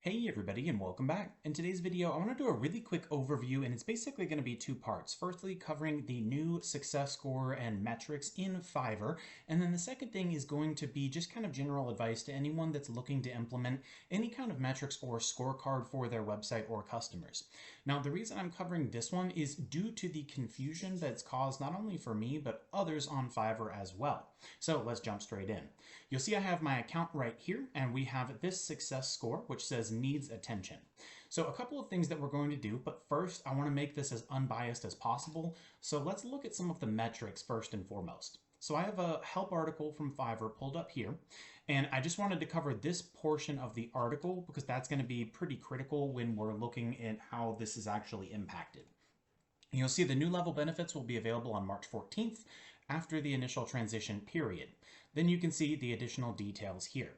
Hey everybody and welcome back. In today's video, I want to do a really quick overview and it's basically going to be two parts. Firstly, covering the new success score and metrics in Fiverr. And then the second thing is going to be just kind of general advice to anyone that's looking to implement any kind of metrics or scorecard for their website or customers. Now, the reason I'm covering this one is due to the confusion that's caused not only for me, but others on Fiverr as well. So let's jump straight in. You'll see I have my account right here and we have this success score, which says needs attention. So a couple of things that we're going to do, but first I want to make this as unbiased as possible. So let's look at some of the metrics first and foremost. So I have a help article from Fiverr pulled up here, and I just wanted to cover this portion of the article because that's going to be pretty critical when we're looking at how this is actually impacted. And you'll see the new level benefits will be available on March 14th after the initial transition period. Then you can see the additional details here.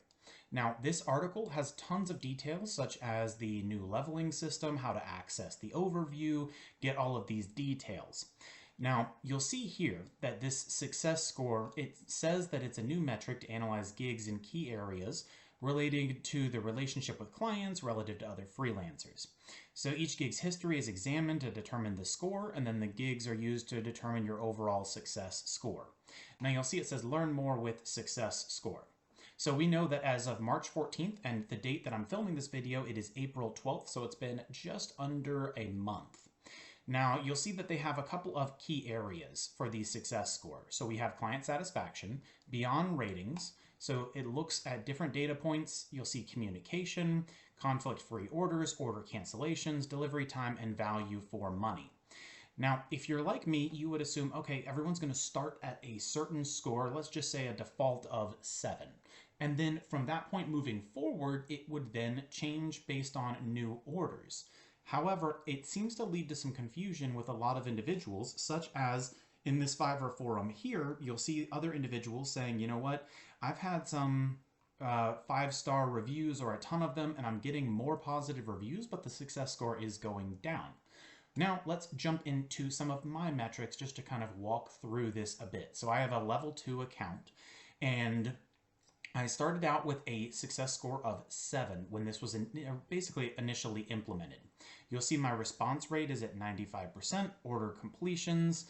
Now, this article has tons of details such as the new leveling system, how to access the overview, get all of these details. Now, you'll see here that this success score, it says that it's a new metric to analyze gigs in key areas relating to the relationship with clients relative to other freelancers. So each gig's history is examined to determine the score, and then the gigs are used to determine your overall success score. Now you'll see it says learn more with success score. So we know that as of March 14th, and the date that I'm filming this video, it is April 12th, so it's been just under a month. Now, you'll see that they have a couple of key areas for the success score. So we have client satisfaction, beyond ratings. So it looks at different data points. You'll see communication, conflict-free orders, order cancellations, delivery time, and value for money. Now, if you're like me, you would assume, okay, everyone's going to start at a certain score, let's just say a default of 7. And then from that point moving forward, it would then change based on new orders. However, it seems to lead to some confusion with a lot of individuals, such as in this Fiverr forum here, you'll see other individuals saying, you know what, I've had some 5-star reviews or a ton of them, and I'm getting more positive reviews, but the success score is going down. Now let's jump into some of my metrics just to kind of walk through this a bit. So I have a level 2 account, and I started out with a success score of 7 when this was basically initially implemented. You'll see my response rate is at 95%, order completions,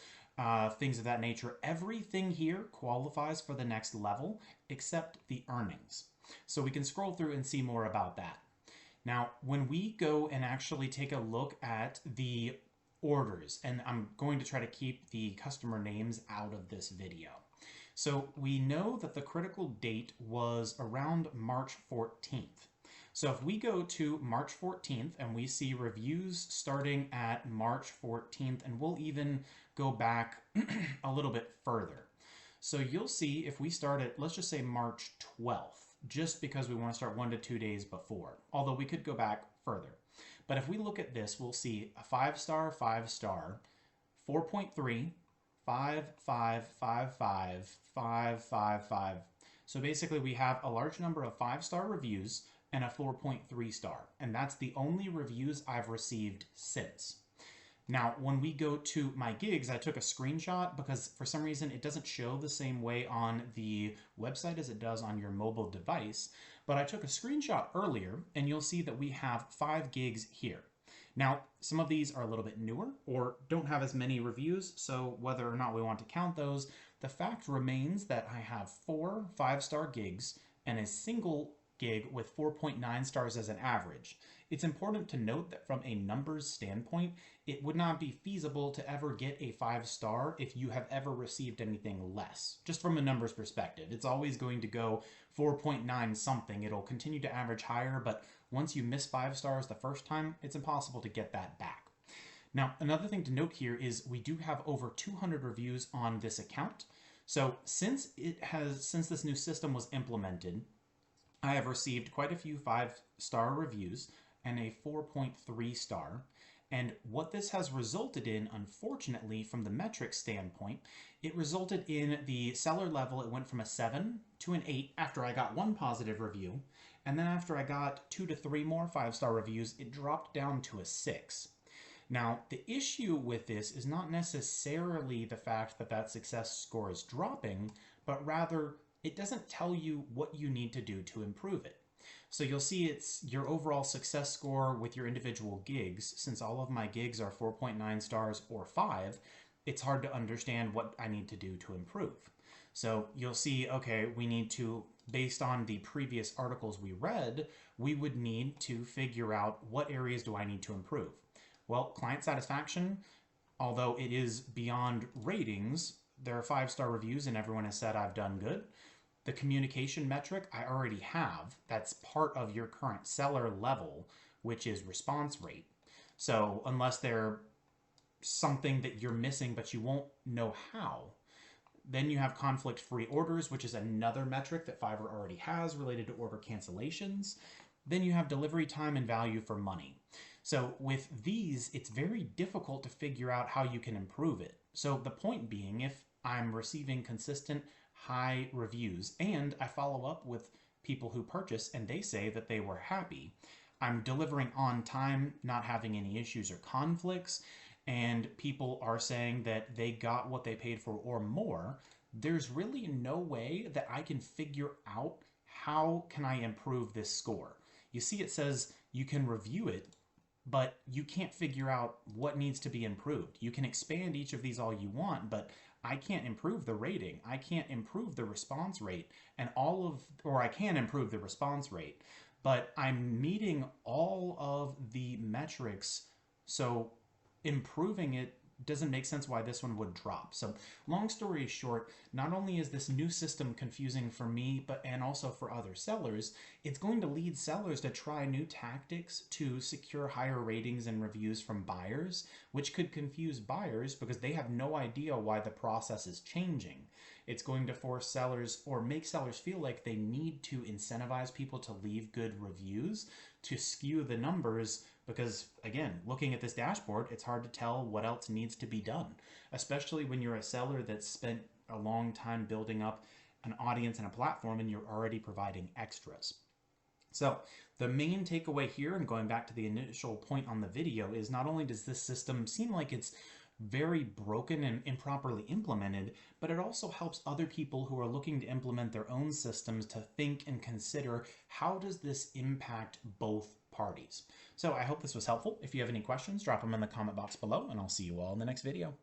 things of that nature. Everything here qualifies for the next level except the earnings. So we can scroll through and see more about that. Now, when we go and actually take a look at the orders, and I'm going to try to keep the customer names out of this video. So we know that the critical date was around March 14th. So if we go to March 14th and we see reviews starting at March 14th, and we'll even go back a little bit further. So you'll see if we start at, let's just say March 12th, just because we want to start 1 to 2 days before, although we could go back further. But if we look at this, we'll see a 5-star, 5-star, 4.3, 5, 5, 5, 5, 5, 5, 5. So basically we have a large number of 5-star reviews and a 4.3 star. And that's the only reviews I've received since. Now, when we go to my gigs, I took a screenshot because for some reason it doesn't show the same way on the website as it does on your mobile device. But I took a screenshot earlier and you'll see that we have 5 gigs here. Now, some of these are a little bit newer or don't have as many reviews, so whether or not we want to count those, the fact remains that I have 4 5-star gigs and a single gig with 4.9 stars as an average. It's important to note that from a numbers standpoint, it would not be feasible to ever get a 5-star if you have ever received anything less. Just from a numbers perspective, it's always going to go 4.9 something. It'll continue to average higher, but once you miss 5 stars the first time, it's impossible to get that back. Now, another thing to note here is we do have over 200 reviews on this account. So since this new system was implemented, I have received quite a few 5-star reviews and a 4.3 star. And what this has resulted in, unfortunately, from the metric standpoint, it resulted in the seller level, it went from a 7 to an 8 after I got 1 positive review. And then after I got 2 to 3 more 5-star reviews, it dropped down to a 6. Now, the issue with this is not necessarily the fact that that success score is dropping, but rather it doesn't tell you what you need to do to improve it. So you'll see it's your overall success score with your individual gigs. Since all of my gigs are 4.9 stars or 5, it's hard to understand what I need to do to improve. So you'll see, okay, we need to, based on the previous articles we read, we would need to figure out what areas do I need to improve. Well, client satisfaction, although it is beyond ratings, there are 5-star reviews and everyone has said I've done good. The communication metric I already have. That's part of your current seller level, which is response rate. So unless there's something that you're missing but you won't know how, then you have conflict-free orders, which is another metric that Fiverr already has related to order cancellations. Then you have delivery time and value for money. So with these, it's very difficult to figure out how you can improve it. So the point being, if I'm receiving consistent high reviews and I follow up with people who purchase and they say that they were happy, I'm delivering on time, not having any issues or conflicts, and people are saying that they got what they paid for or more, there's really no way that I can figure out how can I improve this score. You see, it says you can review it, but you can't figure out what needs to be improved. You can expand each of these all you want, but I can't improve the rating. I can't improve the response rate and or I can improve the response rate, but I'm meeting all of the metrics. So improving it doesn't make sense why this one would drop. So long story short, not only is this new system confusing for me, and also for other sellers, it's going to lead sellers to try new tactics to secure higher ratings and reviews from buyers, which could confuse buyers because they have no idea why the process is changing. It's going to force sellers or make sellers feel like they need to incentivize people to leave good reviews to skew the numbers because, again, looking at this dashboard, it's hard to tell what else needs to be done, especially when you're a seller that's spent a long time building up an audience and a platform and you're already providing extras. So the main takeaway here, and going back to the initial point on the video, is not only does this system seem like it's very broken and improperly implemented, but it also helps other people who are looking to implement their own systems to think and consider, how does this impact both parties? So I hope this was helpful. If you have any questions, drop them in the comment box below, and I'll see you all in the next video.